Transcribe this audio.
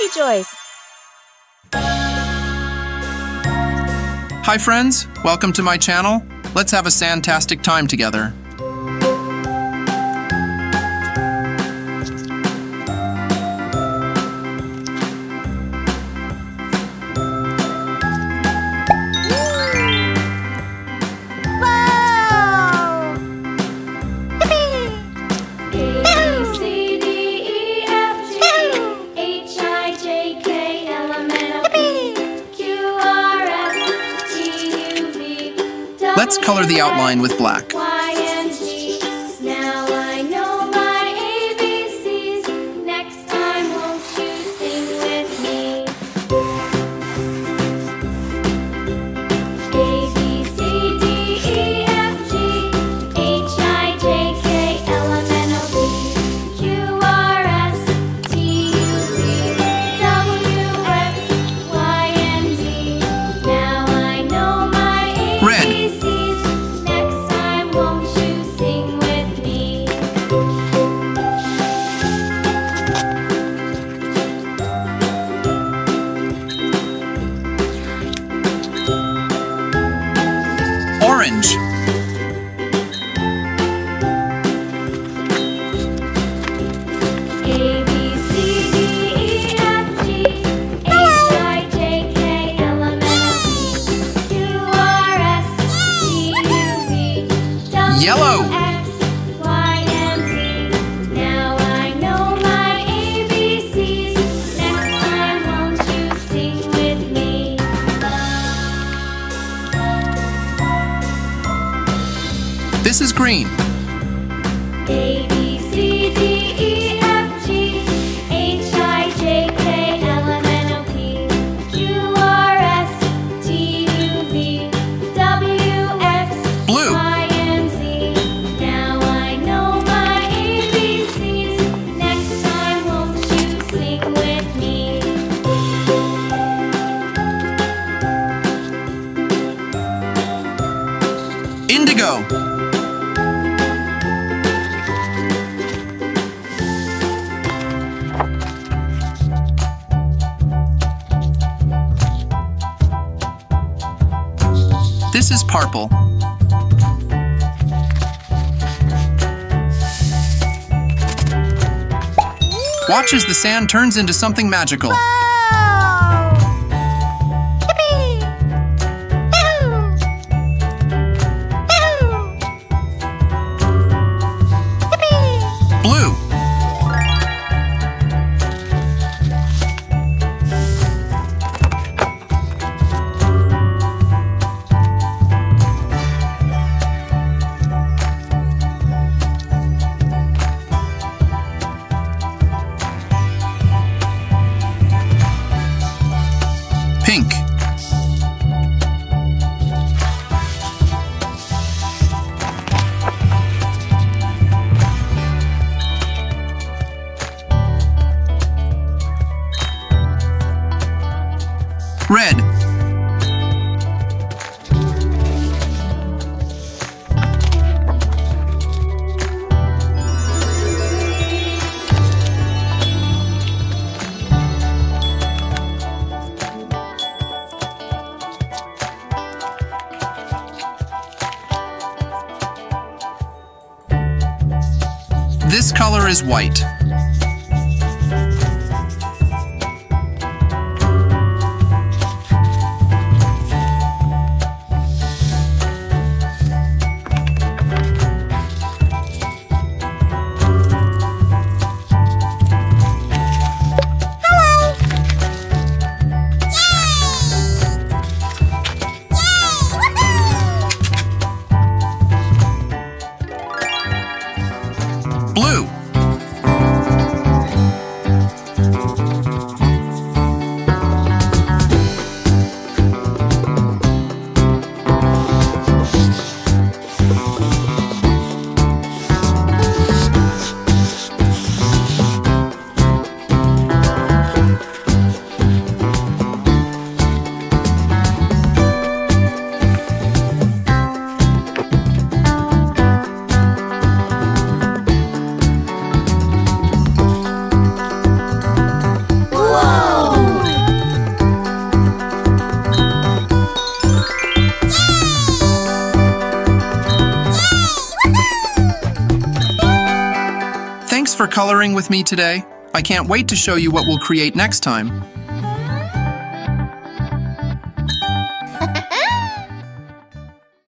Mighty Joys. Hi friends, welcome to my channel. Let's have a sandtastic time together. Let's color the outline with black. Now I know my ABCs. Next time, won't you sing with me? A, B, C, D, E, F, G, H, I, J, K, L, M, N, O, P, Q, R, S, T, U, V, W, X, Y, and Z. Now I know my ABCs. Red. Orange. A, B, C, D, E, F, G, H, I, J, K, L, M, N, O, P, Q, R, S, T, U, V, W, Yellow. X, Y, and Z. Now I know my ABCs. Next time, won't you sing with me? This is green. A, B, C, D, E, F, G, H, I, J, K, L, M, N, O, P, Q, R, S, T, U, V, W, X, Blue. Y, and Z. Now I know my ABCs. Next time, won't you sing with me? Indigo. This is purple. Watch as the sand turns into something magical. Blue. Pink. Red. This color is white. Blue. Whoa! for coloring with me today. I can't wait to show you what we'll create next time.